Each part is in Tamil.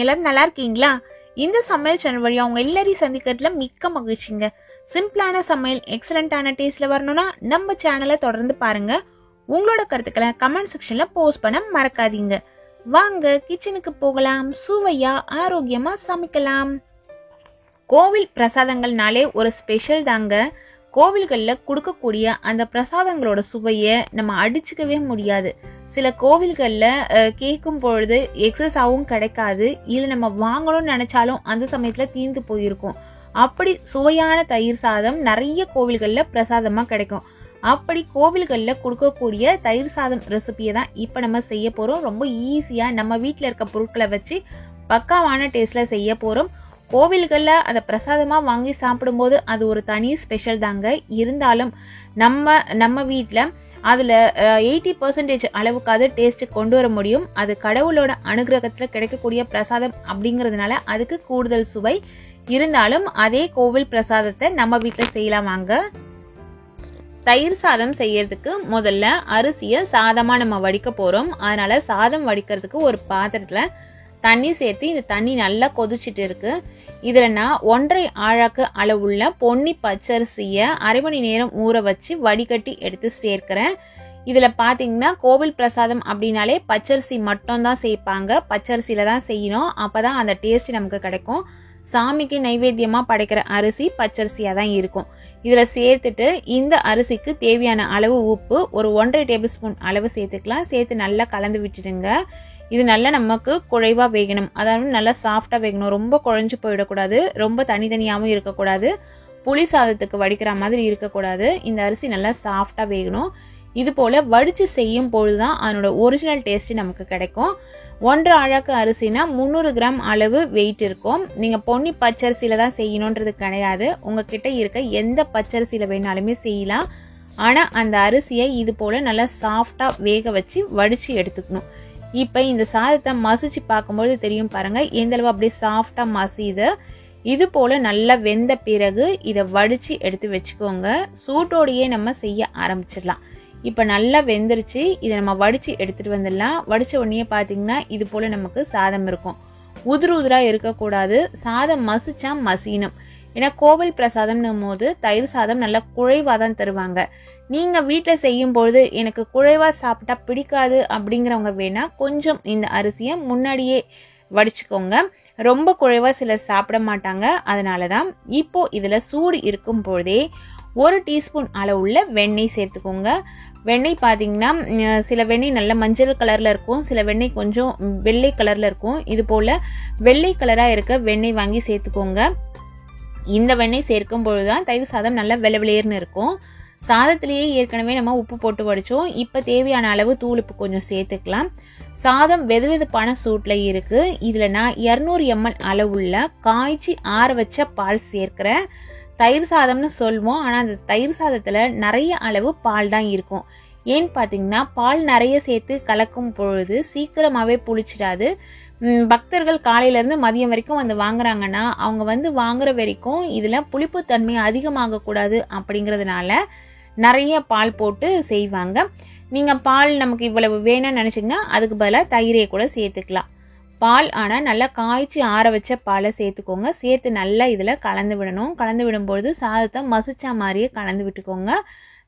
எல்லாரும் நல்லா இருக்கீங்களா? இந்த சமையல் சேனல் வழியா உங்க எல்லாரையும் சந்திக்கிறதுல மிக்க மகிழ்ச்சிங்க. சிம்பிளான சமையல் எக்ஸலண்டான டேஸ்ட்ல வரணும்னா நம்ம சேனலை தொடர்ந்து பாருங்க. உங்களோட கருத்துக்களை கமெண்ட் செக்ஷன்ல போஸ்ட் பண்ண மறக்காதீங்க. வாங்க கிச்சனுக்கு போகலாம், சுவையா ஆரோக்கியமா சமைக்கலாம். கோவில் பிரசாதங்கள்னாலே ஒரு ஸ்பெஷல் தாங்க. கோவில்களில் கொடுக்கக்கூடிய அந்த பிரசாதங்களோட சுவையை நம்ம அடிச்சுக்கவே முடியாது. சில கோவில்களில் கேட்கும் பொழுது எக்ஸஸாகவும் கிடைக்காது, இல்லை நம்ம வாங்கணும்னு நினைச்சாலும் அந்த சமயத்தில் தீர்ந்து போயிருக்கும். அப்படி சுவையான தயிர் சாதம் நிறைய கோவில்களில் பிரசாதமாக கிடைக்கும். அப்படி கோவில்களில் கொடுக்கக்கூடிய தயிர் சாதம் ரெசிபியை தான் இப்போ நம்ம செய்ய போகிறோம். ரொம்ப ஈஸியாக நம்ம வீட்டில் இருக்க பொருட்களை வச்சு பக்காவான டேஸ்ட்டில் செய்ய போகிறோம். கோவில்களில் அதை பிரசாதமாக வாங்கி சாப்பிடும்போது அது ஒரு தனி ஸ்பெஷல் தாங்க. இருந்தாலும் நம்ம வீட்டில் அதில் 80% அளவுக்காவது டேஸ்ட்டு கொண்டு வர முடியும். அது கடவுளோட அனுகிரகத்தில் கிடைக்கக்கூடிய பிரசாதம் அப்படிங்கிறதுனால அதுக்கு கூடுதல் சுவை இருந்தாலும் அதே கோவில் பிரசாதத்தை நம்ம வீட்டில் செய்யலாம். வாங்க. தயிர் சாதம் செய்யறதுக்கு முதல்ல அரிசியை சாதமாக நம்ம வடிக்க போகிறோம். அதனால சாதம் வடிக்கிறதுக்கு ஒரு பாத்திரத்தில் தண்ணி சேர்த்து இந்த தண்ணி நல்லா கொதிச்சுட்டு இருக்கு. இதில் நான் 1.5 ஆழாக்கு அளவுள்ள பொன்னி பச்சரிசியை அரை மணி நேரம் ஊற வச்சு வடிகட்டி எடுத்து சேர்க்கிறேன். இதில் பார்த்தீங்கன்னா கோவில் பிரசாதம் அப்படின்னாலே பச்சரிசி மட்டும் தான் சேர்ப்பாங்க. பச்சரிசியில தான் செய்யணும், அப்போதான் அந்த டேஸ்ட் நமக்கு கிடைக்கும். சாமிக்கு நைவேத்தியமாக படைக்கிற அரிசி பச்சரிசியாக தான் இருக்கும். இதில் சேர்த்துட்டு இந்த அரிசிக்கு தேவையான அளவு உப்பு ஒரு 1.5 டேபிள் ஸ்பூன் அளவு சேர்த்துக்கலாம். சேர்த்து நல்லா கலந்து விட்டுடுங்க. இது நல்லா நமக்கு குழைவாக வேகணும், அதாவது நல்லா சாஃப்டாக வேகணும். ரொம்ப குழஞ்சு போயிடக்கூடாது, ரொம்ப தனித்தனியாகவும் இருக்கக்கூடாது, புளி சாதத்துக்கு வடிக்கிற மாதிரி இருக்கக்கூடாது. இந்த அரிசி நல்லா சாஃப்டாக வேகணும். இது போல் வடித்து செய்யும் பொழுது தான் அதனோட ஒரிஜினல் டேஸ்ட்டு நமக்கு கிடைக்கும். 1.5 ஆழாக்கு அரிசினா 300 கிராம் அளவு வெயிட் இருக்கும். நீங்கள் பொன்னி பச்சரிசியில் தான் செய்யணுன்றது கிடையாது, உங்ககிட்ட இருக்க எந்த பச்சரிசியில் வேணாலுமே செய்யலாம். ஆனால் அந்த அரிசியை இது போல் நல்லா சாஃப்டாக வேக வச்சு வடித்து எடுத்துக்கணும். இப்போ இந்த சாதத்தை மசிச்சு பார்க்கும்போது தெரியும் பாருங்க எந்த அளவு அப்படியே சாஃப்டா மசியுது. இது போல நல்லா வெந்த பிறகு இதை வடிச்சு எடுத்து வச்சுக்கோங்க. சூட்டோடையே நம்ம செய்ய ஆரம்பிச்சிடலாம். இப்போ நல்லா வெந்துருச்சு, இதை நம்ம வடிச்சு எடுத்துட்டு வந்துடலாம். வடிச்ச உடனே பார்த்தீங்கன்னா இது போல நமக்கு சாதம் இருக்கும். உதிரு உதிரா இருக்கக்கூடாது, சாதம் மசிச்சா மசியணும். ஏன்னா கோவில் பிரசாதம்னும் போது தயிர் சாதம் நல்லா குழைவாக தான் தருவாங்க. நீங்கள் வீட்டில் செய்யும் பொழுது எனக்கு குழைவாக சாப்பிட்டா பிடிக்காது அப்படிங்கிறவங்க வேணா கொஞ்சம் இந்த அரிசியை முன்னாடியே வடிச்சுக்கோங்க. ரொம்ப குழைவாக சிலர் சாப்பிட மாட்டாங்க, அதனால தான். இப்போ இதில் சூடு இருக்கும் பொழுதே 1 டீஸ்பூன் அளவுள்ள வெண்ணெய் சேர்த்துக்கோங்க. வெண்ணெய் பார்த்தீங்கன்னா சில வெண்ணெய் நல்ல மஞ்சள் கலரில் இருக்கும், சில வெண்ணெய் கொஞ்சம் வெள்ளை கலரில் இருக்கும். இது போல் வெள்ளை கலராக இருக்க வெண்ணெய் வாங்கி சேர்த்துக்கோங்க. இந்த வெண்ணெய் சேர்க்கும் பொழுதுதான் தயிர் சாதம் நல்லா வெள்ளை இருக்கும். சாதத்திலேயே ஏற்கனவே நம்ம உப்பு போட்டு வடிச்சோம். இப்போ தேவையான அளவு தூள் உப்பு கொஞ்சம் சேர்த்துக்கலாம். சாதம் வெதுவெதுப்பான சூட்டில் இருக்கு. இதில் நான் 200 ml அளவுள்ள காய்ச்சி ஆற வச்ச பால் சேர்க்கிறேன். தயிர் சாதம்னு சொல்வோம், ஆனால் அந்த தயிர் சாதத்தில் நிறைய அளவு பால் தான் இருக்கும். ஏன்னு பார்த்தீங்கன்னா பால் நிறைய சேர்த்து கலக்கும் பொழுது சீக்கிரமாகவே புளிச்சிடாது. பக்தர்கள் காலையிலேருந்து மதியம் வரைக்கும் வந்து வாங்குறாங்கன்னா அவங்க வந்து வாங்குற வரைக்கும் இதில் புளிப்புத்தன்மை அதிகமாகக்கூடாது அப்படிங்கிறதுனால நிறைய பால் போட்டு செய்வாங்க. நீங்கள் பால் நமக்கு இவ்வளவு வேணும்னு நினச்சிங்கன்னா அதுக்கு பதிலாக தயிரை கூட சேர்த்துக்கலாம். பால் ஆனால் நல்லா காய்ச்சி ஆற வச்ச பாலை சேர்த்துக்கோங்க. சேர்த்து நல்லா இதில் கலந்து விடணும். கலந்து விடும்பொழுது சாதத்தை மசிச்சா மாதிரியே கலந்து விட்டுக்கோங்க.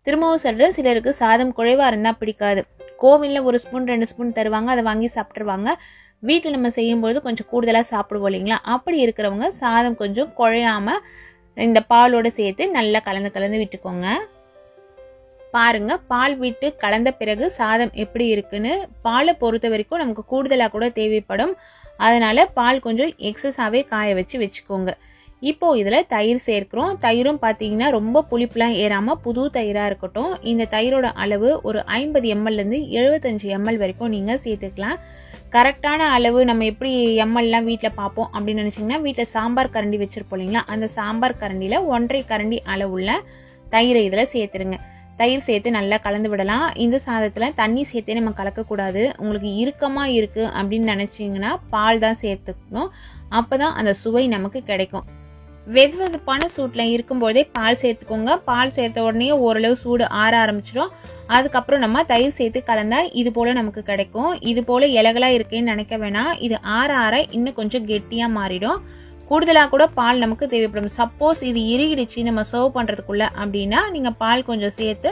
திரும்பவும் சொல்கிறேன், சிலருக்கு சாதம் குழைவாக இருந்தால் பிடிக்காது. கோவிலில் 1 ஸ்பூன் 2 ஸ்பூன் தருவாங்க, அதை வாங்கி சாப்பிட்ருவாங்க. வீட்டில் நம்ம செய்யும்பொழுது கொஞ்சம் கூடுதலாக சாப்பிடுவோம் இல்லைங்களா? அப்படி இருக்கிறவங்க சாதம் கொஞ்சம் குழையாம இந்த பாலோட சேர்த்து நல்லா கலந்து விட்டுக்கோங்க. பாருங்க, பால் விட்டு கலந்த பிறகு சாதம் எப்படி இருக்குன்னு. பாலை பொறுத்த வரைக்கும் நமக்கு கூடுதலாக கூட தேவைப்படும், அதனால பால் கொஞ்சம் எக்ஸஸாகவே காய வச்சுக்கோங்க. இப்போ இதில் தயிர் சேர்க்கிறோம். தயிரும் பார்த்தீங்கன்னா ரொம்ப புளிப்புலாம் ஏறாமல் புது தயிராக இருக்கட்டும். இந்த தயிரோட அளவு ஒரு 50 mlலேருந்து 75 ml வரைக்கும் நீங்கள் சேர்த்துக்கலாம். கரெக்டான அளவு நம்ம எப்படி எம்எல்லாம் வீட்டில் பார்ப்போம் அப்படின்னு நினச்சிங்கன்னா, வீட்டில் சாம்பார் கரண்டி வச்சுருப்போம் இல்லைங்களா, அந்த சாம்பார் கரண்டியில் 1.5 கரண்டி அளவுள்ள தயிரை இதில் சேர்த்துருங்க. தயிர் சேர்த்து நல்லா கலந்து விடலாம். இந்த சாதத்தில் தண்ணி சேர்த்தே நம்ம கலக்கக்கூடாது. உங்களுக்கு இறுக்கமாக இருக்குது அப்படின்னு நினச்சிங்கன்னா பால் தான் சேர்த்துக்கணும், அப்போ தான் அந்த சுவை நமக்கு கிடைக்கும். வெதுவெதுப்பான சூட்டில் இருக்கும்போதே பால் சேர்த்துக்கோங்க. பால் சேர்த்த உடனே ஓரளவு சூடு ஆற ஆரம்பிச்சிடும். அதுக்கப்புறம் நம்ம தயிர் சேர்த்து கலந்தா இது போல் நமக்கு கிடைக்கும். இது போல் இலகலாக இருக்குன்னு நினைக்க வேணாம். இது ஆற ஆற இன்னும் கொஞ்சம் கெட்டியாக மாறிடும். கூடுதலாக கூட பால் நமக்கு தேவைப்படும். சப்போஸ் இது இறுகிடுச்சு நம்ம சர்வ் பண்ணுறதுக்குள்ள அப்படின்னா நீங்கள் பால் கொஞ்சம் சேர்த்து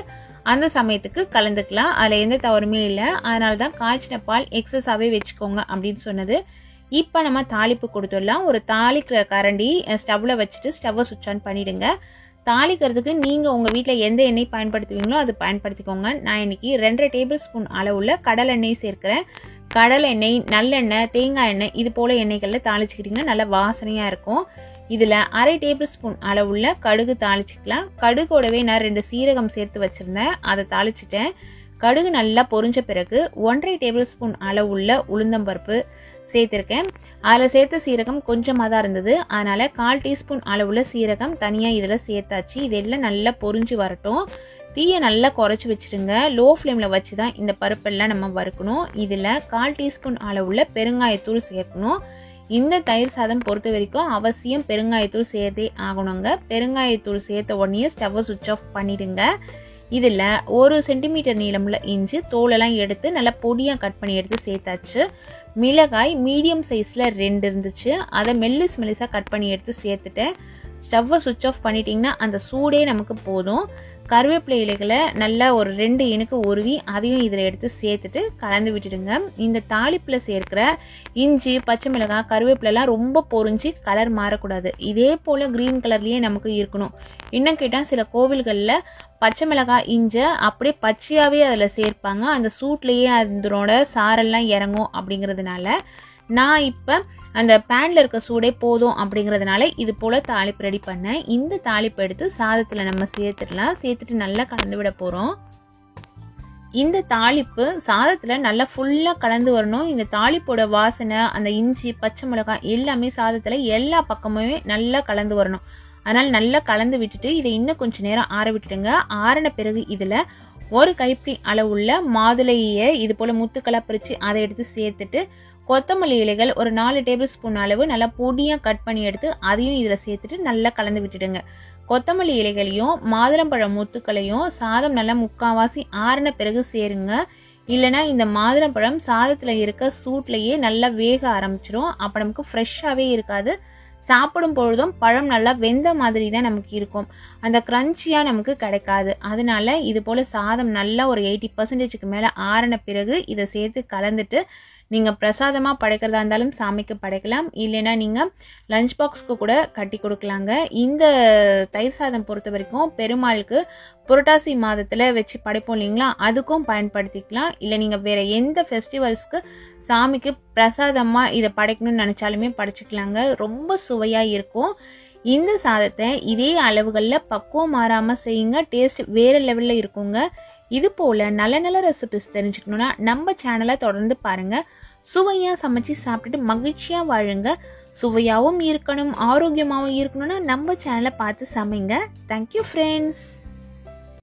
அந்த சமயத்துக்கு கலந்துக்கலாம். அதில் எந்த தவறுமே இல்லை. அதனால தான் காய்ச்சின பால் எக்ஸஸாகவே வச்சுக்கோங்க அப்படின்னு சொன்னது. இப்போ நம்ம தாளிப்பு கொடுத்துடலாம். ஒரு தாளிக்கிற கரண்டி ஸ்டவ்வில் வச்சுட்டு ஸ்டவ்வை சுவிட்ச் ஆன் பண்ணிவிடுங்க. தாளிக்கிறதுக்கு நீங்கள் உங்கள் வீட்டில் எந்த எண்ணெய் பயன்படுத்துவீங்களோ அது பயன்படுத்திக்கோங்க. நான் இன்னைக்கு 2.5 டேபிள் ஸ்பூன் அளவுள்ள கடலை எண்ணெய் சேர்க்கிறேன். கடலை எண்ணெய், நல்லெண்ணெய், தேங்காய் எண்ணெய் இது போல் எண்ணெய்களில் தாளிச்சுக்கிட்டிங்கன்னா நல்லா வாசனையாக இருக்கும். இதில் 1/2 டேபிள் ஸ்பூன் அளவுள்ள கடுகு தாளிச்சிக்கலாம். கடுகோடவே நான் 2 சீரகம் சேர்த்து வச்சுருந்தேன், அதை தாளிச்சிட்டேன். கடுகு நல்லா பொரிஞ்ச பிறகு 1.5 டேபிள் ஸ்பூன் அளவுள்ள உளுந்தம்பருப்பு சேர்த்துருக்கேன். அதில் சேர்த்த சீரகம் கொஞ்சமாக தான் இருந்தது, அதனால் 1/4 டீஸ்பூன் அளவுள்ள சீரகம் தனியாக இதில் சேர்த்தாச்சு. இதெல்லாம் நல்லா பொரிஞ்சு வரட்டும். தீயை நல்லா குறைச்சி வச்சுருங்க. லோ ஃப்ளேமில் வச்சு தான் இந்த பருப்பெல்லாம் நம்ம வறுக்கணும். இதில் 1/4 டீஸ்பூன் அளவுள்ள பெருங்காயத்தூள் சேர்க்கணும். இந்த தயிர் சாதம் பொறுத்த வரைக்கும் அவசியம் பெருங்காயத்தூள் சேர்த்தே ஆகணுங்க. பெருங்காயத்தூள் சேர்த்த உடனே ஸ்டவ்வை சுவிட்ச் ஆஃப் பண்ணிடுங்க. இதில் 1 சென்டிமீட்டர் நீளமுள்ள இஞ்சி தோலெல்லாம் எடுத்து நல்லா பொடியாக கட் பண்ணி எடுத்து சேர்த்தாச்சு. மிளகாய் மீடியம் சைஸில் 2 இருந்துச்சு, அதை மெல்லிஸாக கட் பண்ணி எடுத்து சேர்த்துட்டேன். ஸ்டவ்வை சுவிட்ச் ஆஃப் பண்ணிட்டீங்கன்னா அந்த சூடே நமக்கு போதும். கருவேப்பிலை இலைகளை நல்லா ஒரு 2 இனுக்கு உருவி அதையும் இதில் எடுத்து சேர்த்துட்டு கலந்து விட்டுடுங்க. இந்த தாளிப்பில் சேர்க்கிற இஞ்சி, பச்சை மிளகாய், கருவேப்பிலெல்லாம் ரொம்ப பொரிஞ்சு கலர் மாறக்கூடாது. இதே போல் க்ரீன் கலர்லேயே நமக்கு இருக்கணும். இன்னும் கேட்டால் சில கோவில்களில் பச்சை மிளகாய், இஞ்சி அப்படியே பச்சையாகவே அதில் சேர்ப்பாங்க. அந்த சூட்லேயே அதனோட சாரெல்லாம் இறங்கும். அப்படிங்கிறதுனால நான் இப்போ அந்த பேனில் இருக்க சூடே போதும் அப்படிங்கிறதுனால இது போல் தாளிப்பு ரெடி பண்ணேன். இந்த தாளிப்பு எடுத்து சாதத்தில் நம்ம சேர்த்துடலாம். சேர்த்துட்டு நல்லா கலந்து விட போகிறோம். இந்த தாளிப்பு சாதத்தில் நல்லா ஃபுல்லாக கலந்து வரணும். இந்த தாளிப்போட வாசனை, அந்த இஞ்சி, பச்சை மிளகாய் எல்லாமே சாதத்தில் எல்லா பக்கமுமே நல்லா கலந்து வரணும். அதனால் நல்லா கலந்து விட்டுட்டு இதை இன்னும் கொஞ்சம் நேரம் ஆற விட்டுடுங்க. ஆறின பிறகு இதில் 1 கைப்பிடி அளவுள்ள மாதுளையை இது போல் முத்துக்களாக பிரித்து அதை எடுத்து சேர்த்துட்டு கொத்தமல்லி இலைகள் ஒரு 4 டேபிள் ஸ்பூன் அளவு நல்லா பொடியாக கட் பண்ணி எடுத்து அதையும் இதில் சேர்த்துட்டு நல்லா கலந்து விட்டுடுங்க. கொத்தமல்லி இலைகளையும் மாதுளம்பழம் முத்துக்களையும் சாதம் நல்லா முக்கால்வாசி ஆறின பிறகு சேருங்க. இல்லைனா இந்த மாதுளம்பழம் சாதத்தில் இருக்க சூட்லேயே நல்லா வேக ஆரம்பிச்சிடும். அப்போ நமக்கு ஃப்ரெஷ்ஷாகவே இருக்காது. சாப்பிடும் பொழுதும் பழம் நல்லா வெந்த மாதிரி தான் நமக்கு இருக்கும். அந்த க்ரன்ச்சியாக நமக்கு கிடைக்காது. அதனால இது போல் சாதம் நல்லா ஒரு 80% மேலே ஆறின பிறகு இதை சேர்த்து கலந்துட்டு நீங்கள் பிரசாதமாக படைக்கிறதா இருந்தாலும் சாமிக்கு படைக்கலாம். இல்லைன்னா நீங்கள் லஞ்ச் பாக்ஸ்க்கு கூட கட்டி கொடுக்கலாங்க. இந்த தயிர் சாதம் பொறுத்த வரைக்கும் பெருமாளுக்கு புரட்டாசி மாதத்தில் வச்சு படைப்போம் இல்லைங்களா, அதுக்கும் பயன்படுத்திக்கலாம். இல்லை நீங்கள் வேறு எந்த ஃபெஸ்டிவல்ஸ்க்கு சாமிக்கு பிரசாதமாக இதை படைக்கணும்னு நினச்சாலுமே படைச்சிக்கலாங்க. ரொம்ப சுவையாக இருக்கும். இந்த சாதத்தை இதே அளவுகளில் பக்குவம் மாறாமல் செய்யுங்க. டேஸ்ட் வேறு லெவலில் இருக்குங்க. இது போல் நல்ல நல்ல ரெசிபிஸ் தெரிஞ்சுக்கணுன்னா நம்ம சேனலை தொடர்ந்து பாருங்கள். சுவையாக சமைச்சு சாப்பிட்டுட்டு மகிழ்ச்சியாக வாழுங்க. சுவையாகவும் இருக்கணும், ஆரோக்கியமாகவும் இருக்கணும்னா நம்ம சேனலை பார்த்து சமைங்க. Thank you friends.